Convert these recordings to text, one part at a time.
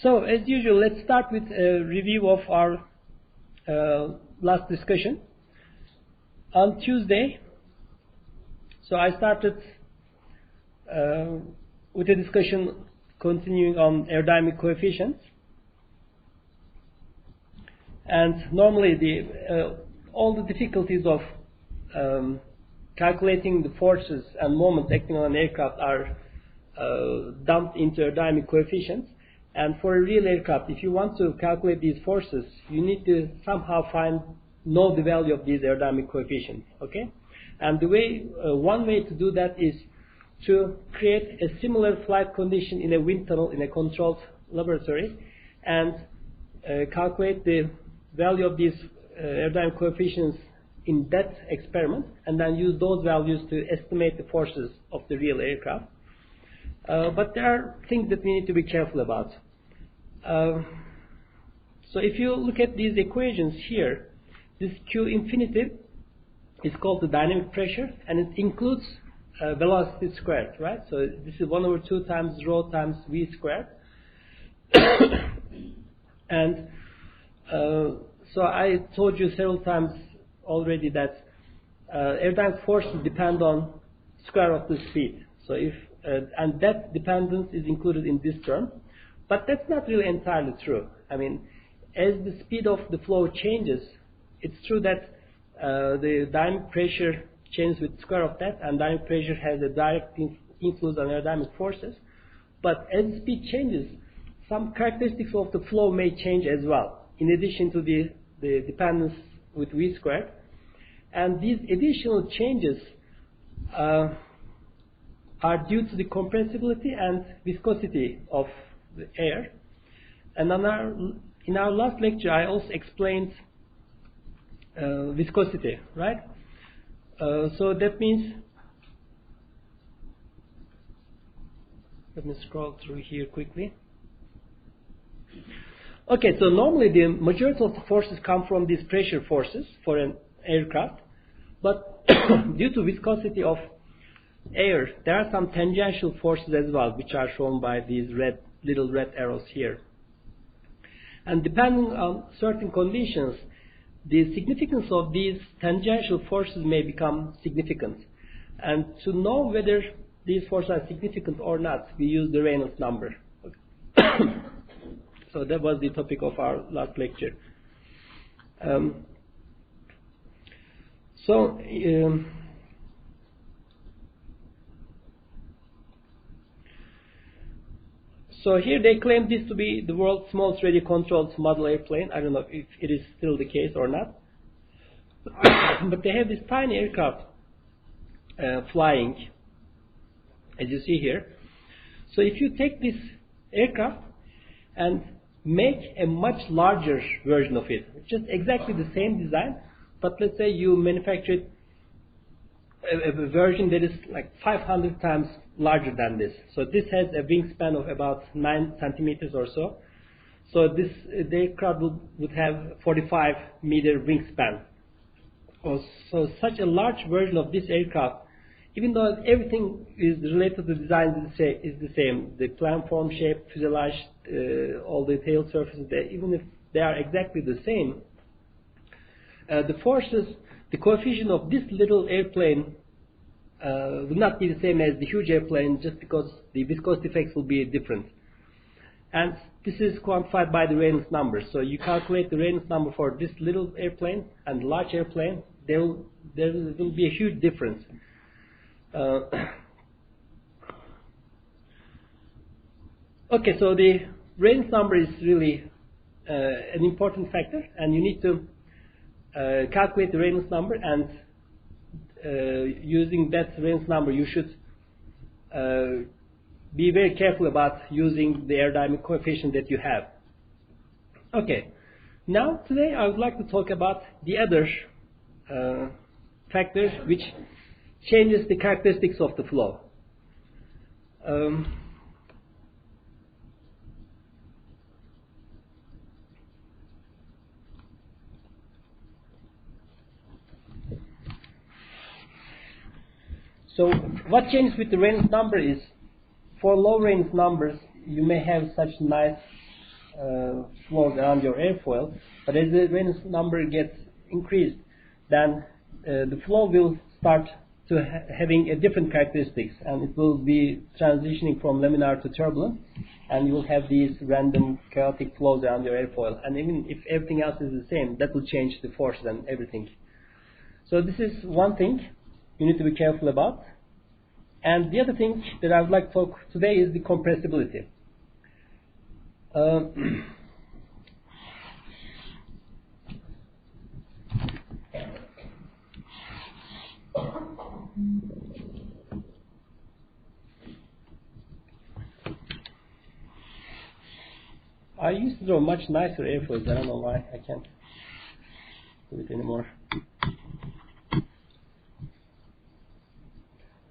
So, as usual, let's start with a review of our last discussion. On Tuesday, so I started with a discussion continuing on aerodynamic coefficients. And normally all the difficulties of calculating the forces and moments acting on an aircraft are dumped into aerodynamic coefficients. And for a real aircraft, if you want to calculate these forces, you need to somehow know the value of these aerodynamic coefficients. Okay? And the way, one way to do that is to create a similar flight condition in a wind tunnel in a controlled laboratory, and calculate the value of these aerodynamic coefficients in that experiment, and then use those values to estimate the forces of the real aircraft. But there are things that we need to be careful about. So if you look at these equations here, this Q infinity is called the dynamic pressure, and it includes velocity squared, right? So this is 1/2 times rho times v squared. And so I told you several times already that aerodynamic forces depend on square of the speed. So if and that dependence is included in this term, but that's not really entirely true. I mean, as the speed of the flow changes, it's true that the dynamic pressure changes with square of that, and dynamic pressure has a direct influence on aerodynamic forces. But as the speed changes, some characteristics of the flow may change as well, in addition to the dependence with v squared. And these additional changes are due to the compressibility and viscosity of the air. And in our last lecture, I also explained viscosity, right? So that means, let me scroll through here quickly. Okay, so normally the majority of the forces come from these pressure forces for an aircraft, but due to viscosity of air, there are some tangential forces as well, which are shown by these little red arrows here. And depending on certain conditions, the significance of these tangential forces may become significant. And to know whether these forces are significant or not, we use the Reynolds number. So that was the topic of our last lecture. So here they claim this to be the world's most radio-controlled model airplane. I don't know if it is still the case or not. But they have this tiny aircraft flying, as you see here. So if you take this aircraft and make a much larger version of it, just exactly the same design, but let's say you manufactured a version that is like 500 times larger than this. So this has a wingspan of about 9 centimeters or so. So the aircraft would have 45-meter wingspan. So such a large version of this aircraft, even though everything is related to the design is the same, the planform shape, fuselage, all the tail surfaces, even if they are exactly the same, the forces, the coefficient of this little airplane will not be the same as the huge airplane, just because the viscosity effects will be different. And this is quantified by the Reynolds number. So you calculate the Reynolds number for this little airplane and large airplane, there will be a huge difference. Okay, so the Reynolds number is really an important factor, and you need to calculate the Reynolds number, and using that Reynolds number, you should be very careful about using the aerodynamic coefficient that you have. Okay, now today I would like to talk about the other factors which changes the characteristics of the flow. So what changes with the Reynolds number is, for low Reynolds numbers, you may have such nice flows around your airfoil. But as the Reynolds number gets increased, then the flow will start to having a different characteristics, and it will be transitioning from laminar to turbulent, and you will have these random chaotic flows around your airfoil. And even if everything else is the same, that will change the forces and everything. So this is one thing you need to be careful about. And the other thing that I would like to talk today is the compressibility. I used to draw much nicer airfoils. I don't know why I can't do it anymore.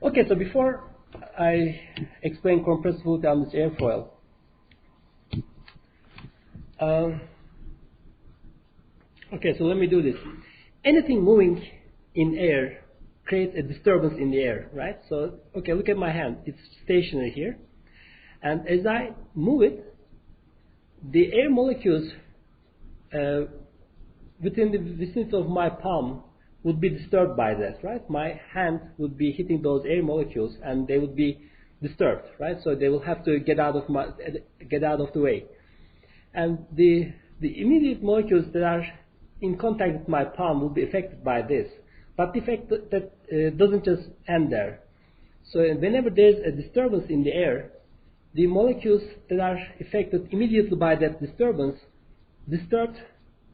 Okay, so before I explain compressibility on this airfoil, okay, so let me do this. Anything moving in air creates a disturbance in the air, right? So, okay, look at my hand. It's stationary here. And as I move it, the air molecules within the vicinity of my palm would be disturbed by that, right? My hand would be hitting those air molecules, and they would be disturbed, right? So they will have to get out of the way. And the immediate molecules that are in contact with my palm will be affected by this. But the effect that doesn't just end there. So whenever there's a disturbance in the air, the molecules that are affected immediately by that disturbance disturb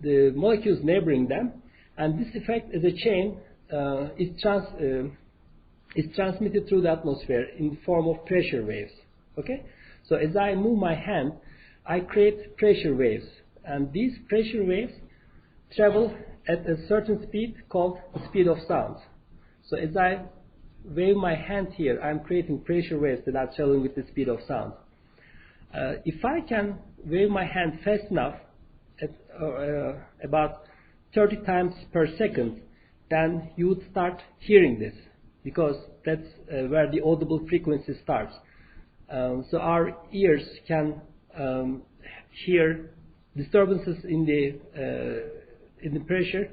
the molecules neighboring them, and this effect as a chain is transmitted through the atmosphere in the form of pressure waves. Okay, so as I move my hand, I create pressure waves, and these pressure waves travel at a certain speed called the speed of sound. So as I wave my hand here, I'm creating pressure waves that are traveling with the speed of sound. If I can wave my hand fast enough, at about 30 times per second, then you would start hearing this, because that's where the audible frequency starts. So our ears can hear disturbances in the pressure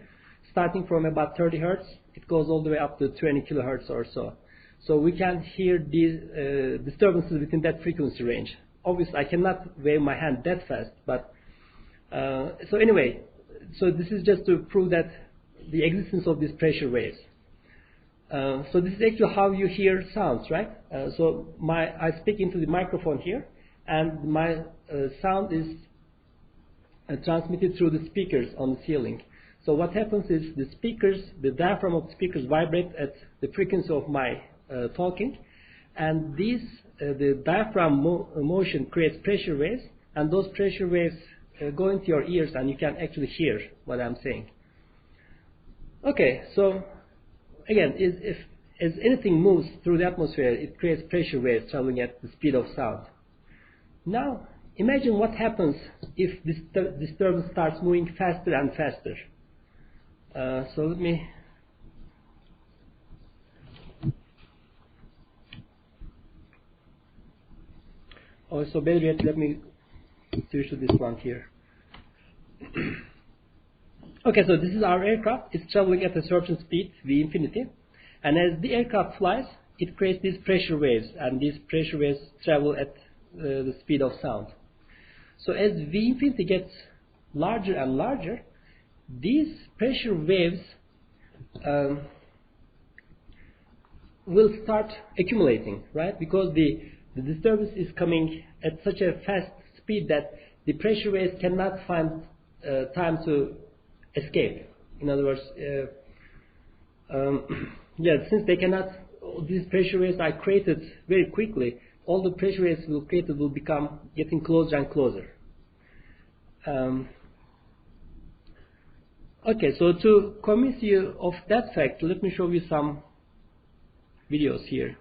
starting from about 30 hertz. It goes all the way up to 20 kilohertz or so. So we can hear these disturbances within that frequency range. Obviously, I cannot wave my hand that fast, but so anyway, so this is just to prove that the existence of these pressure waves. So this is actually how you hear sounds, right? So I speak into the microphone here, and my sound is transmitted through the speakers on the ceiling. So what happens is the diaphragm of the speakers vibrate at the frequency of my talking, and the diaphragm motion creates pressure waves, and those pressure waves go into your ears, and you can actually hear what I'm saying. Okay, so again, as anything moves through the atmosphere, it creates pressure waves traveling at the speed of sound. Now, imagine what happens if this disturbance starts moving faster and faster. So let me... Oh, so better yet, let me switch to this one here. Okay, so this is our aircraft. It's traveling at a certain speed, V infinity. And as the aircraft flies, it creates these pressure waves, and these pressure waves travel at the speed of sound. So as V infinity gets larger and larger, these pressure waves will start accumulating, right? Because the disturbance is coming at such a fast speed that the pressure waves cannot find time to escape. In other words, since they cannot, these pressure waves are created very quickly, all the pressure waves created will become getting closer and closer. Okay, so to convince you of that fact, let me show you some videos here.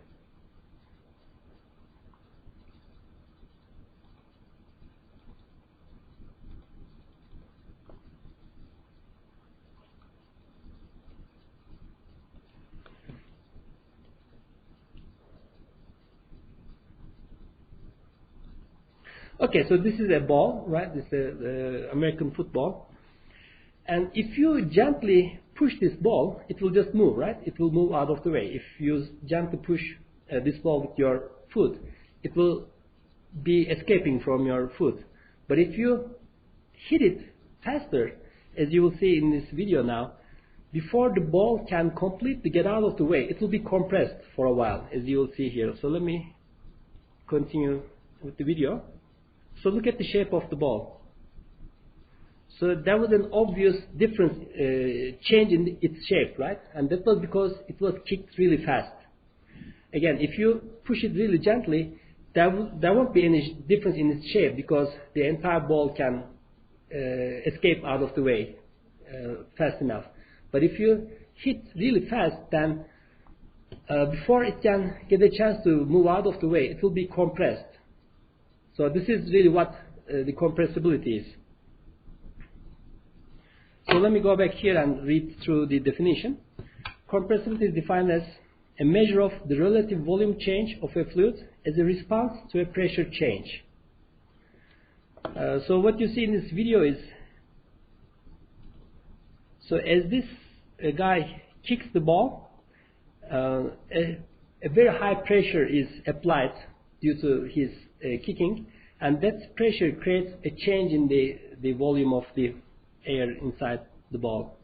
Okay, so this is a ball, right? This is the American football. And if you gently push this ball, it will just move, right? It will move out of the way. If you gently push this ball with your foot, it will be escaping from your foot. But if you hit it faster, as you will see in this video now, before the ball can completely get out of the way, it will be compressed for a while, as you will see here. So let me continue with the video. So look at the shape of the ball. So there was an obvious difference, change in its shape, right? And that was because it was kicked really fast. Again, if you push it really gently, there won't be any difference in its shape because the entire ball can escape out of the way fast enough. But if you hit really fast, then before it can get a chance to move out of the way, it will be compressed. So this is really what the compressibility is. So let me go back here and read through the definition. Compressibility is defined as a measure of the relative volume change of a fluid as a response to a pressure change. So what you see in this video is, so as this guy kicks the ball, a very high pressure is applied due to his kicking, and that pressure creates a change in the volume of the air inside the ball.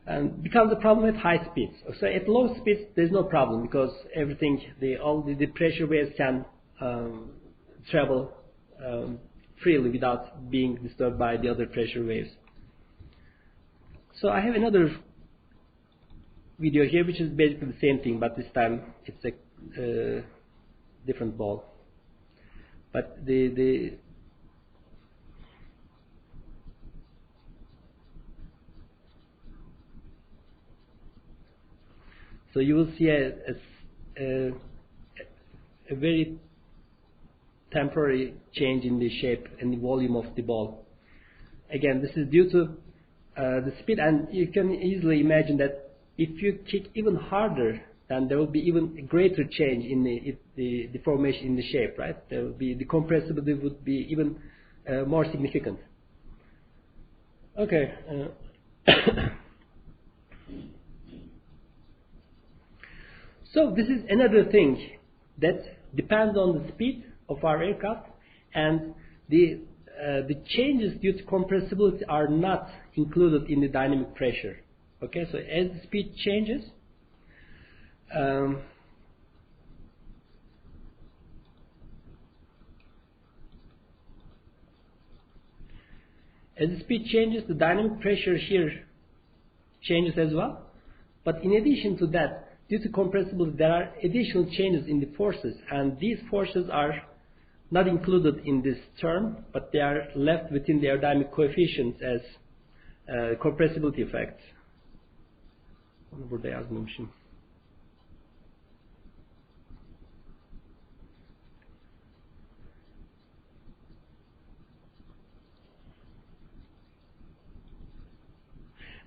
And becomes a problem at high speeds. So at low speeds, there's no problem because everything, all the pressure waves can travel freely without being disturbed by the other pressure waves. So I have another video here which is basically the same thing, but this time it's a different ball. But so you will see a very temporary change in the shape and the volume of the ball. Again, this is due to the speed, and you can easily imagine that if you kick even harder, then there will be even a greater change in the deformation in the shape, right? There will be, the compressibility would be even more significant. Okay. So this is another thing that depends on the speed of our aircraft, and the changes due to compressibility are not included in the dynamic pressure. Okay, so as the speed changes, the dynamic pressure here changes as well. But in addition to that, due to compressibility, there are additional changes in the forces, and these forces are not included in this term, but they are left within the aerodynamic coefficients as compressibility effects. Burada yazmamışım.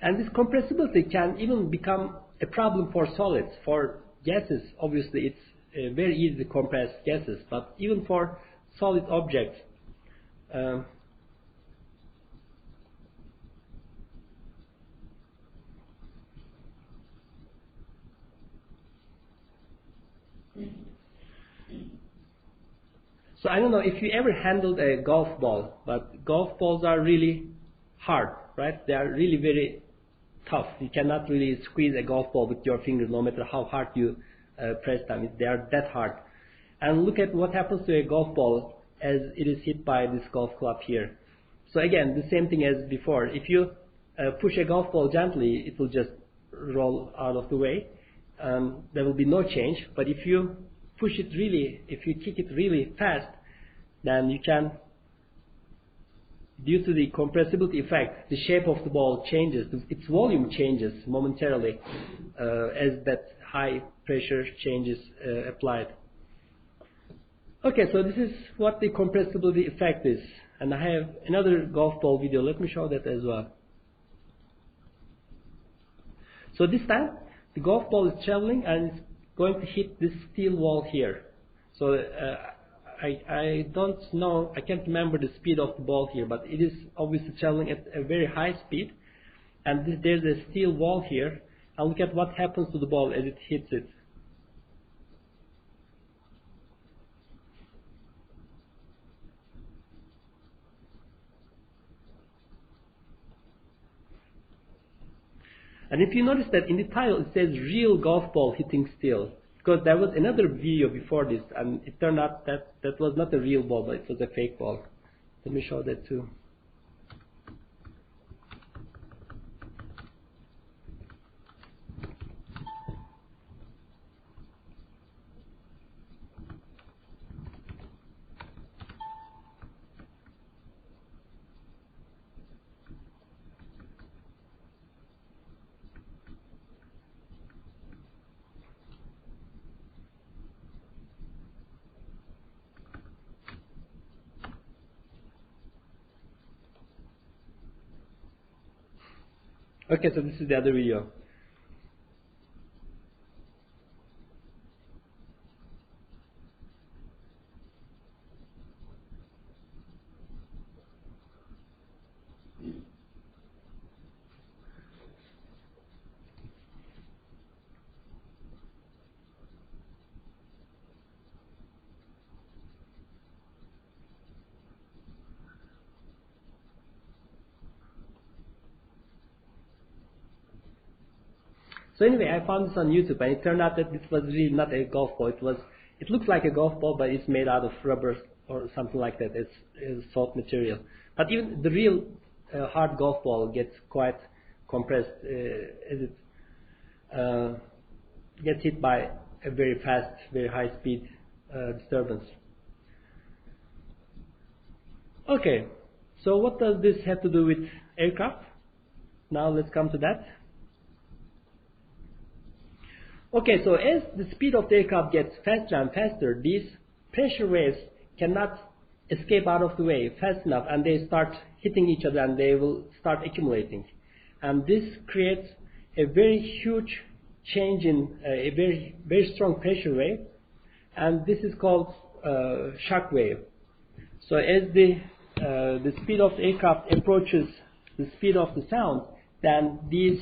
And this compressibility can even become a problem for solids. For gases, obviously it's very easy to compress gases, but even for solid objects, so I don't know if you ever handled a golf ball, but golf balls are really hard, right? They are really very tough. You cannot really squeeze a golf ball with your fingers, no matter how hard you press them. They are that hard. And look at what happens to a golf ball as it is hit by this golf club here. So again, the same thing as before. If you push a golf ball gently, it will just roll out of the way. There will be no change. But if you push it really, if you kick it really fast, then you can, due to the compressibility effect, the shape of the ball changes, its volume changes momentarily as that high pressure change is applied. Okay, so this is what the compressibility effect is. And I have another golf ball video. Let me show that as well. So this time, the golf ball is traveling and it's going to hit this steel wall here. So I don't know, I can't remember the speed of the ball here, but it is obviously traveling at a very high speed. And there's a steel wall here. And look at what happens to the ball as it hits it. And if you notice that in the title it says real golf ball hitting steel, because there was another video before this and it turned out that that was not a real ball, but it was a fake ball. Let me show that too. Okay, so this is the other video. So anyway, I found this on YouTube, and it turned out that this was really not a golf ball. It looks like a golf ball, but it's made out of rubber or something like that. It's soft material. But even the real hard golf ball gets quite compressed as it gets hit by a very fast, very high speed disturbance. Okay, so what does this have to do with aircraft? Now let's come to that. Okay, so as the speed of the aircraft gets faster and faster, these pressure waves cannot escape out of the way fast enough, and they start hitting each other and they will start accumulating. And this creates a very huge change in a very, very strong pressure wave, and this is called shock wave. So as the speed of the aircraft approaches the speed of the sound, then these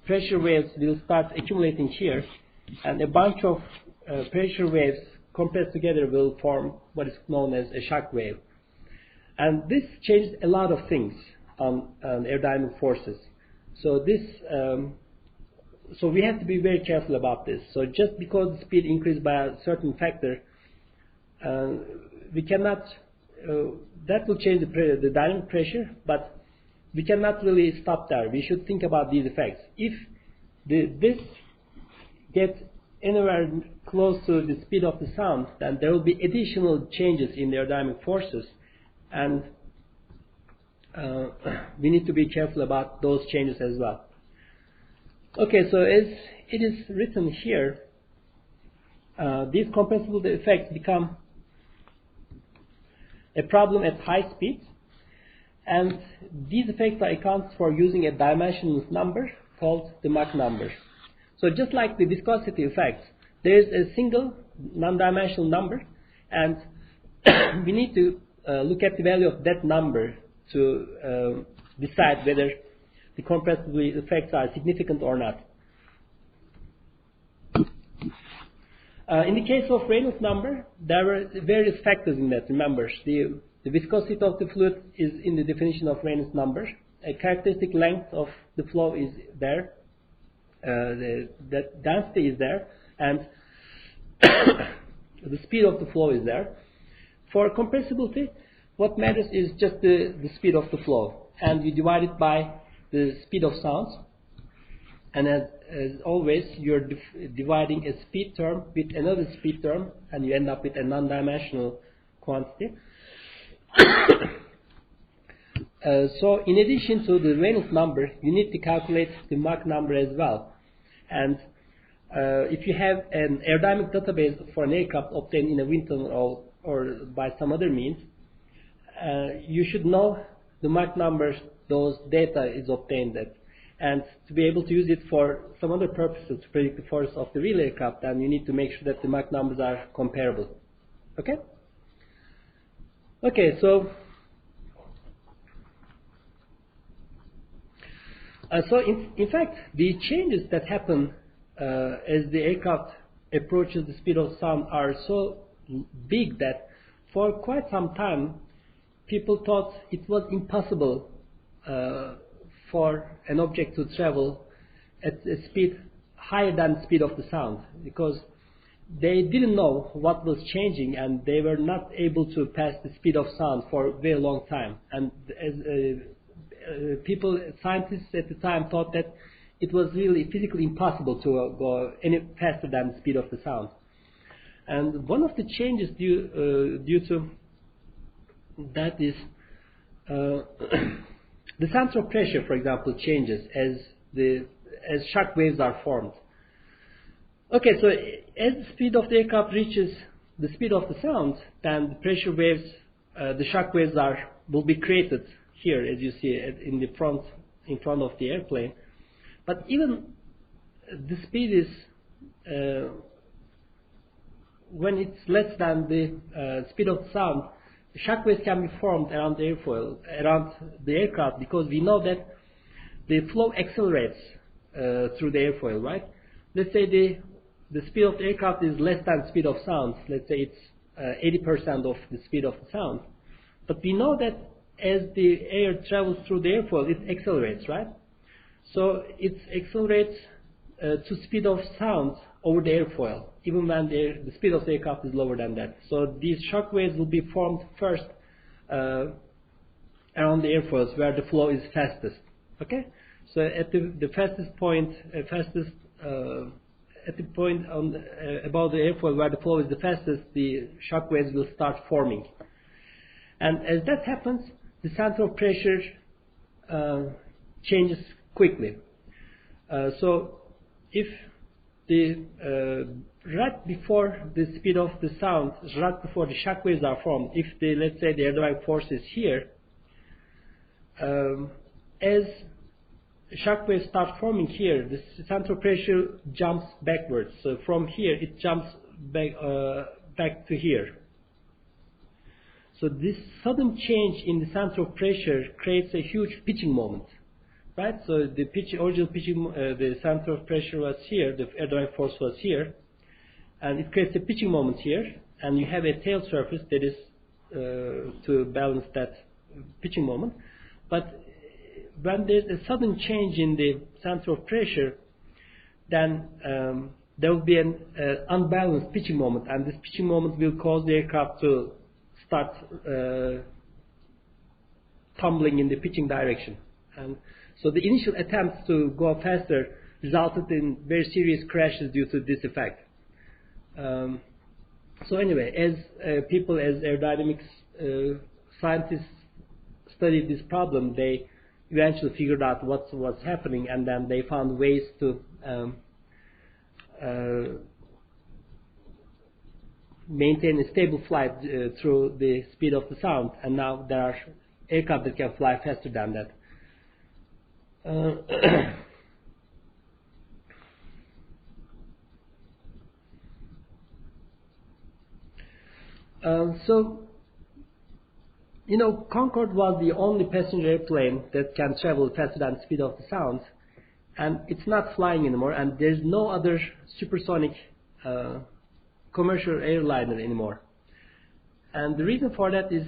pressure waves will start accumulating here, and a bunch of pressure waves compressed together will form what is known as a shock wave. And this changed a lot of things on aerodynamic forces. So this, so we have to be very careful about this. So just because the speed increased by a certain factor, we cannot. That will change the dynamic pressure, but we cannot really stop there. We should think about these effects. If this gets anywhere close to the speed of the sound, then there will be additional changes in the aerodynamic forces, and we need to be careful about those changes as well. Okay, so as it is written here, these compressibility effects become a problem at high speeds. And these effects are accounted for using a dimensional number called the Mach number. So just like the viscosity effects, there is a single non-dimensional number, and we need to look at the value of that number to decide whether the compressibility effects are significant or not. In the case of Reynolds number, there were various factors in that. Remember, the viscosity of the fluid is in the definition of Reynolds number. A characteristic length of the flow is there. The density is there, and the speed of the flow is there. For compressibility, what matters is just the speed of the flow, and you divide it by the speed of sound. And as always, you're dividing a speed term with another speed term, and you end up with a non-dimensional quantity. So in addition to the Reynolds number, you need to calculate the Mach number as well. And if you have an aerodynamic database for an aircraft obtained in a wind tunnel or by some other means, you should know the Mach numbers those data is obtained at. And to be able to use it for some other purposes to predict the force of the real aircraft, then you need to make sure that the Mach numbers are comparable. Okay. Okay. So in fact, the changes that happen as the aircraft approaches the speed of sound are so big that for quite some time people thought it was impossible for an object to travel at a speed higher than the speed of the sound, because they didn't know what was changing and they were not able to pass the speed of sound for a very long time. And as scientists at the time thought that it was really physically impossible to go any faster than the speed of the sound. And one of the changes due to that is the center of pressure, for example, changes as shock waves are formed. Okay, so as the speed of the aircraft reaches the speed of the sound, then the pressure waves, the shock waves will be created here, as you see in front of the airplane. But even the speed is when it's less than the speed of the sound, the shock waves can be formed around the airfoil, around the aircraft, because we know that the flow accelerates through the airfoil, right? Let's say the speed of the aircraft is less than the speed of sound. Let's say it's 80% of the speed of the sound. But we know that as the air travels through the airfoil, it accelerates, right? So it accelerates to speed of sound over the airfoil, even when the speed of the aircraft is lower than that. So these shock waves will be formed first around the airfoils where the flow is fastest. Okay, so at the fastest point, at the point about the airfoil where the flow is the fastest, the shock waves will start forming. And as that happens, the center of pressure changes quickly. So if right before the speed of the sound, right before the shock waves are formed, if let's say the aerodynamic force is here, as shock waves start forming here, the center of pressure jumps backwards. So from here it jumps back to here. So this sudden change in the center of pressure creates a huge pitching moment, right? So the original pitching, the center of pressure was here, the aerodynamic force was here, and it creates a pitching moment here, and you have a tail surface that is to balance that pitching moment. But when there's a sudden change in the center of pressure, then there will be an unbalanced pitching moment, and this pitching moment will cause the aircraft to start tumbling in the pitching direction. And so the initial attempts to go faster resulted in very serious crashes due to this effect. So anyway, as aerodynamics scientists studied this problem, they eventually figured out what was happening, and then they found ways to maintain a stable flight through the speed of the sound, and now there are aircraft that can fly faster than that. So, you know, Concorde was the only passenger airplane that can travel faster than the speed of the sound, and it's not flying anymore, and there's no other supersonic commercial airliner anymore. And the reason for that is,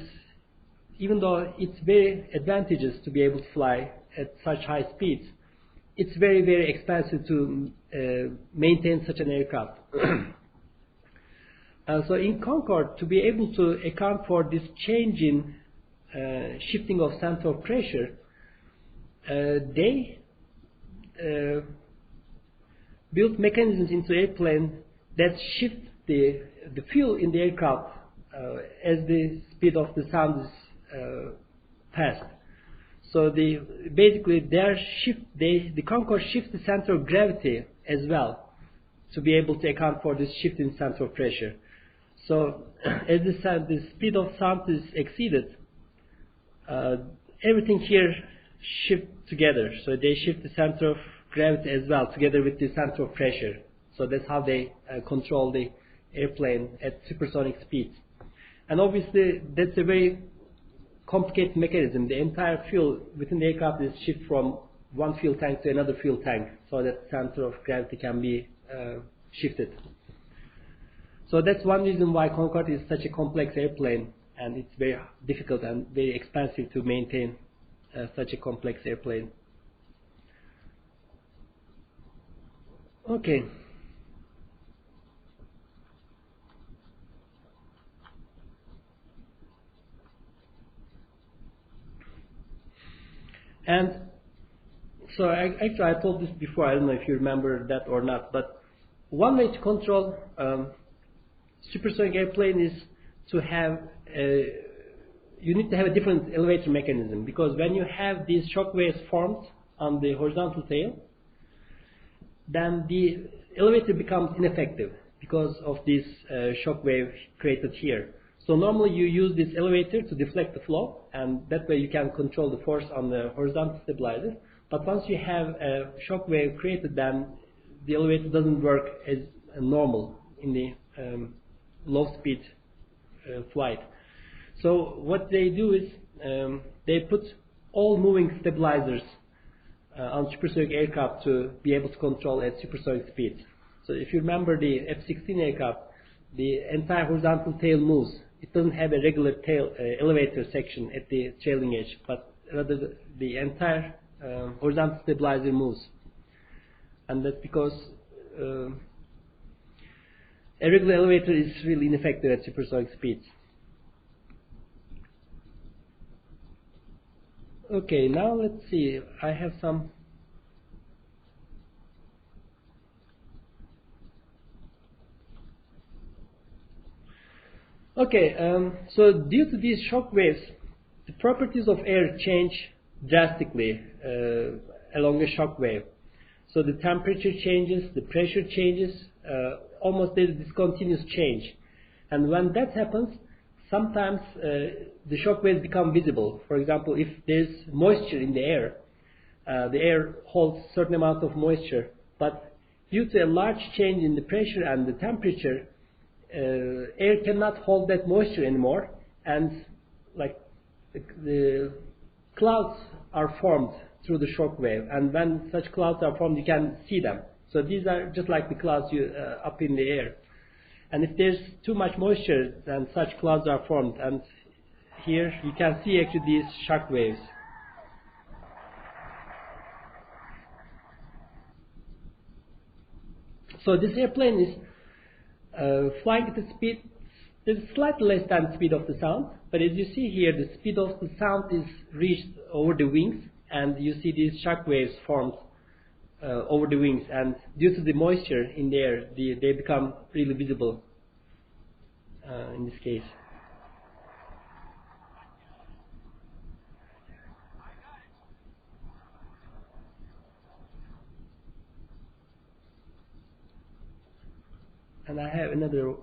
even though it's very advantageous to be able to fly at such high speeds, it's very, very expensive to maintain such an aircraft. So in Concorde, to be able to account for this change in shifting of center of pressure, they built mechanisms into airplane that shift the fuel in the aircraft as the speed of the sound is passed. So basically the Concorde shifts the center of gravity as well to be able to account for this shift in center of pressure. So as the speed of sound is exceeded, everything here shifts together. So they shift the center of gravity as well together with the center of pressure. So that's how they control the airplane at supersonic speeds. And obviously that's a very complicated mechanism. The entire fuel within the aircraft is shifted from one fuel tank to another fuel tank, so that center of gravity can be shifted. So that's one reason why Concorde is such a complex airplane, and it's very difficult and very expensive to maintain such a complex airplane. Okay. And so actually I told this before, I don't know if you remember that or not, but one way to control supersonic airplane is to have you need to have a different elevator mechanism, because when you have these shock waves formed on the horizontal tail, then the elevator becomes ineffective because of this shock wave created here. So normally you use this elevator to deflect the flow, and that way you can control the force on the horizontal stabilizer. But once you have a shock wave created, then the elevator doesn't work as normal in the low speed flight. So what they do is they put all moving stabilizers on supersonic aircraft to be able to control at supersonic speeds. So if you remember the F-16 aircraft, the entire horizontal tail moves. It doesn't have a regular tail elevator section at the trailing edge, but rather the entire horizontal stabilizer moves. And that's because a regular elevator is really ineffective at supersonic speeds. Okay, now let's see. I have some. Okay, so due to these shock waves, the properties of air change drastically along a shock wave. So the temperature changes, the pressure changes, almost there's this continuous change. And when that happens, sometimes the shock waves become visible. For example, if there's moisture in the air holds a certain amount of moisture, but due to a large change in the pressure and the temperature, air cannot hold that moisture anymore, and like the clouds are formed through the shock wave, and when such clouds are formed, you can see them. So these are just like the clouds up in the air. And if there's too much moisture, then such clouds are formed, and here you can see actually these shock waves. So this airplane is flying at a speed that is slightly less than the speed of the sound, but as you see here, the speed of the sound is reached over the wings, and you see these shock waves formed over the wings, and due to the moisture in the air, they become really visible in this case. And I have another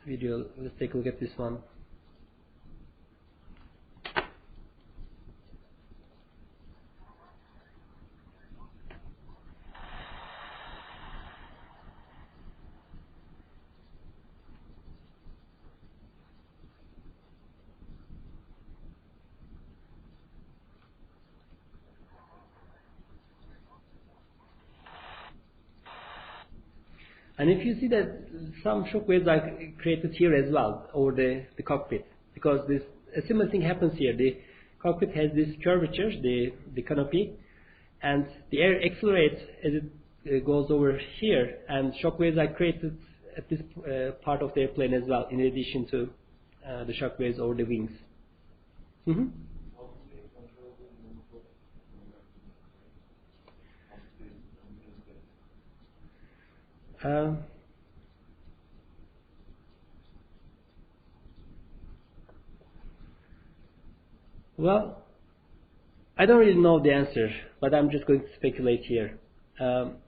video. Let's take a look at this one. And if you see that some shock waves are created here as well over the cockpit, because a similar thing happens here. The cockpit has this curvature, the canopy, and the air accelerates as it goes over here, and shock waves are created at this part of the airplane as well, in addition to the shock waves over the wings. Mm-hmm. Well, I don't really know the answer, but I'm just going to speculate here. Well,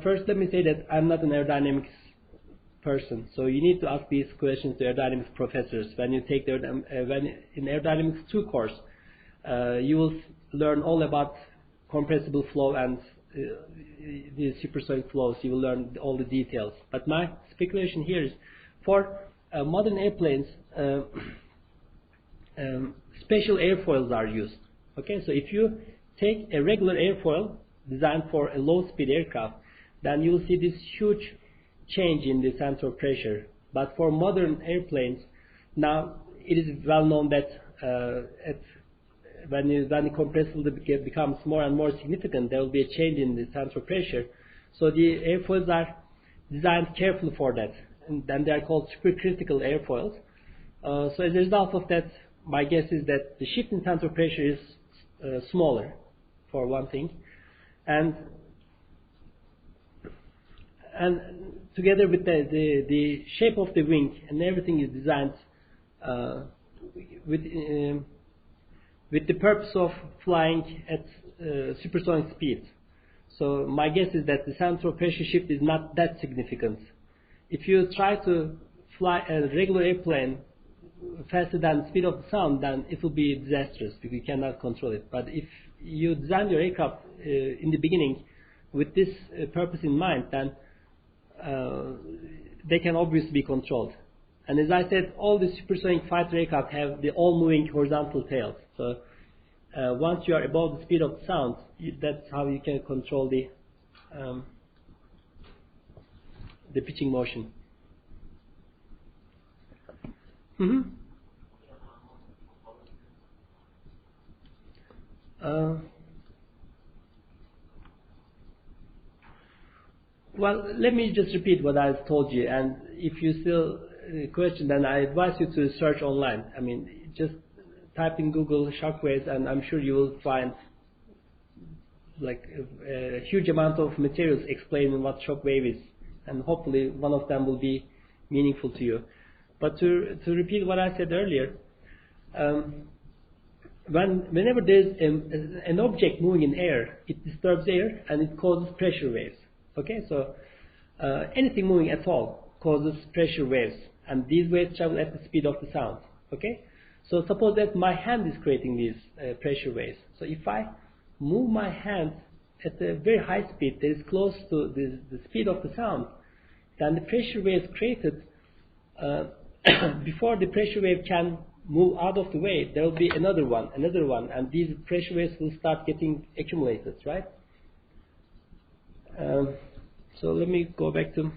first let me say that I'm not an aerodynamics person, so you need to ask these questions to aerodynamics professors. When you take in aerodynamics 2 course, you will learn all about compressible flow and the supersonic flows. You will learn all the details. But my speculation here is, For modern airplanes, special airfoils are used. Okay, so if you take a regular airfoil designed for a low-speed aircraft, then you will see this huge change in the center of pressure. But for modern airplanes, now it is well known that when the compressibility becomes more and more significant, there will be a change in the center of pressure. So the airfoils are designed carefully for that, and then they are called supercritical airfoils. So as a result of that, my guess is that the shift in center of pressure is smaller, for one thing, and together with the shape of the wing and everything is designed with the purpose of flying at supersonic speeds. So my guess is that the center of pressure shift is not that significant. If you try to fly a regular airplane faster than the speed of the sound, then it will be disastrous because you cannot control it. But if you design your aircraft in the beginning with this purpose in mind, then they can obviously be controlled. And as I said, all the supersonic fighter aircraft have the all-moving horizontal tails. So once you are above the speed of the sound, that's how you can control the pitching motion. Well, let me just repeat what I've told you, and if you still question, then I advise you to search online. I mean, just type in Google shockwaves, and I'm sure you will find like a huge amount of materials explaining what shockwave is, and hopefully one of them will be meaningful to you. But to repeat what I said earlier, whenever there's an object moving in air, it disturbs air and it causes pressure waves. Okay, so anything moving at all causes pressure waves, and these waves travel at the speed of the sound. Okay, so suppose that my hand is creating these pressure waves. So if I move my hand at a very high speed that is close to the speed of the sound, then the pressure waves created before the pressure wave can move out of the way, there will be another one, and these pressure waves will start getting accumulated, right? So let me go back to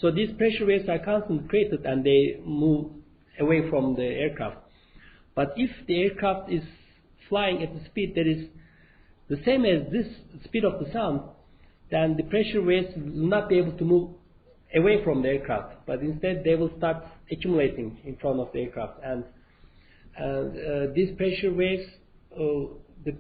so these pressure waves are constantly created and they move away from the aircraft. But if the aircraft is flying at the speed that is the same as this speed of the sound, then the pressure waves will not be able to move away from the aircraft, but instead they will start accumulating in front of the aircraft. And these pressure waves, the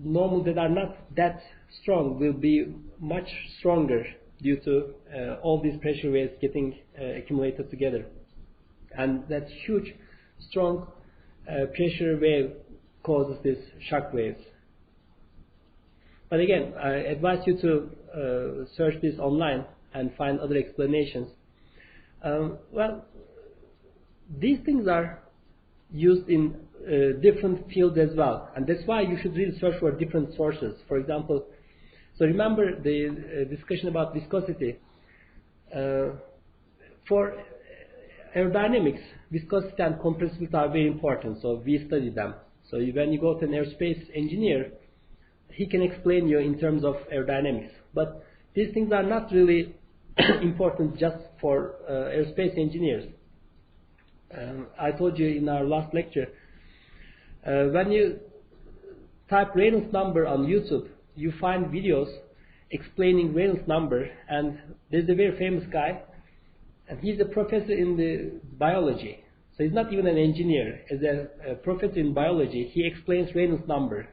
normal that are not that strong, will be much stronger due to all these pressure waves getting accumulated together. And that huge, strong pressure wave causes these shock waves. But again, I advise you to search this online and find other explanations. Well, these things are used in different fields as well, and that's why you should really search for different sources. For example, so remember the discussion about viscosity. For aerodynamics, viscosity and compressibility are very important, so we study them. So when you go to an aerospace engineer, he can explain you in terms of aerodynamics. But these things are not really important just for aerospace engineers. I told you in our last lecture, when you type Reynolds number on YouTube, you find videos explaining Reynolds number, and there's a very famous guy, and he's a professor in the biology. So he's not even an engineer. As a professor in biology, he explains Reynolds number.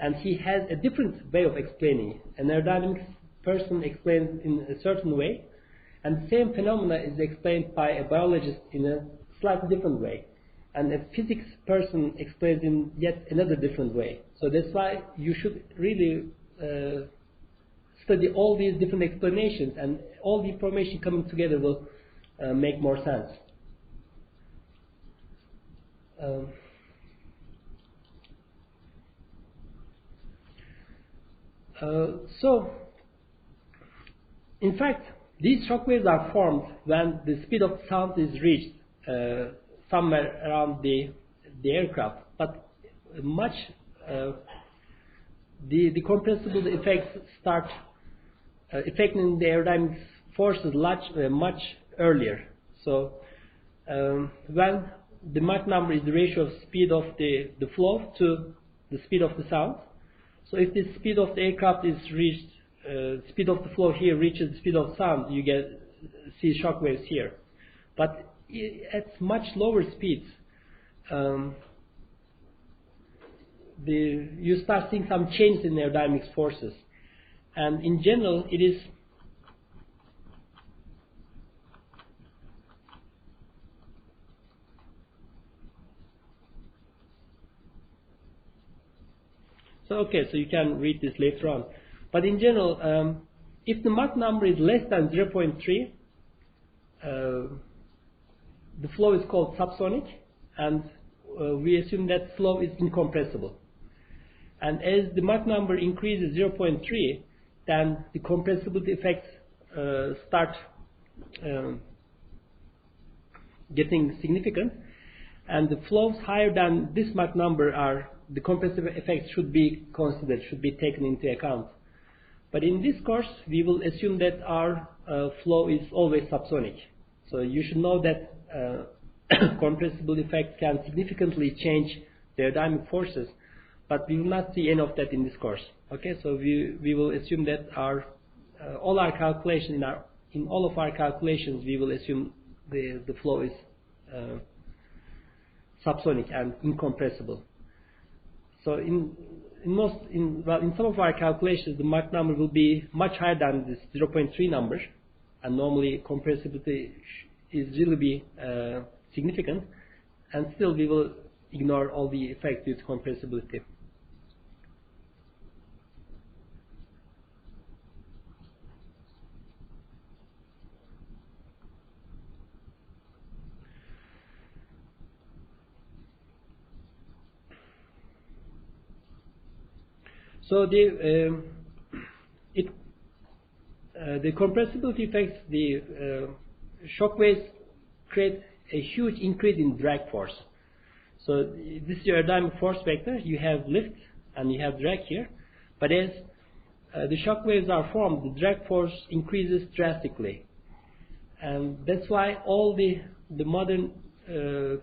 And he has a different way of explaining. An aerodynamics person explains in a certain way, and the same phenomena is explained by a biologist in a slightly different way. And a physics person explains in yet another different way. So that's why you should really study all these different explanations, and all the information coming together will make more sense. So In fact, these shock waves are formed when the speed of sound is reached somewhere around the aircraft, but much the compressible effects start affecting the aerodynamic forces much earlier. So when the Mach number is the ratio of speed of the flow to the speed of the sound. So if the speed of the aircraft is reached, speed of the flow here reaches the speed of sound, you see shock waves here. But at much lower speeds, you start seeing some change in aerodynamics forces. And in general, it is so you can read this later on. But in general, if the Mach number is less than 0.3, the flow is called subsonic, and we assume that flow is incompressible. And as the Mach number increases 0.3, then the compressibility effects start getting significant, and the flows higher than this Mach number the compressive effects should be considered, should be taken into account. But in this course, we will assume that our flow is always subsonic. So you should know that compressible effects can significantly change the aerodynamic forces, but we will not see any of that in this course. Okay, so we will assume that in all of our calculations, we will assume the flow is subsonic and incompressible. So in some of our calculations, the Mach number will be much higher than this 0.3 number, and normally compressibility is really be significant, and still we will ignore all the effects due to compressibility. So the compressibility effects, the shock waves create a huge increase in drag force. So this is your aerodynamic force vector. You have lift and you have drag here. But as the shock waves are formed, the drag force increases drastically. And that's why all the modern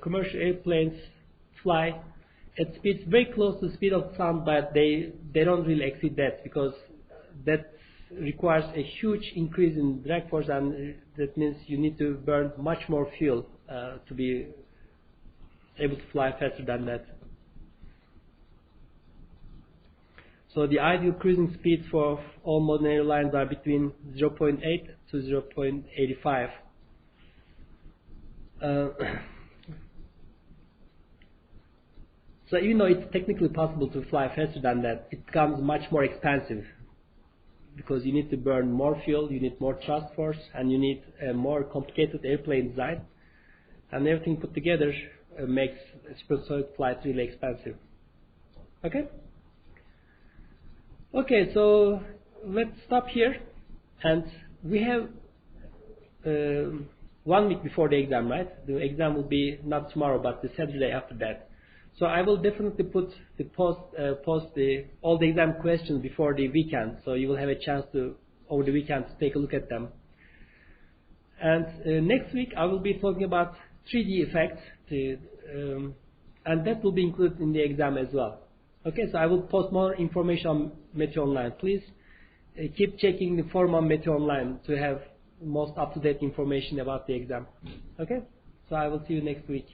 commercial airplanes fly at speeds very close to the speed of sound, but they don't really exceed that, because that requires a huge increase in drag force, and that means you need to burn much more fuel to be able to fly faster than that. So the ideal cruising speed for all modern airlines are between 0.8 to 0.85. So even though it's technically possible to fly faster than that, it becomes much more expensive, because you need to burn more fuel, you need more thrust force, and you need a more complicated airplane design, and everything put together makes supersonic flight really expensive. Okay? Okay, so let's stop here, and we have 1 week before the exam, right? The exam will be not tomorrow, but the Saturday after that. So I will definitely post all the exam questions before the weekend, so you will have a chance over the weekend to take a look at them. And next week I will be talking about 3D effects, and that will be included in the exam as well. Okay, so I will post more information on Meteo Online. Please keep checking the forum on Meteo Online to have most up-to-date information about the exam. Okay, so I will see you next week.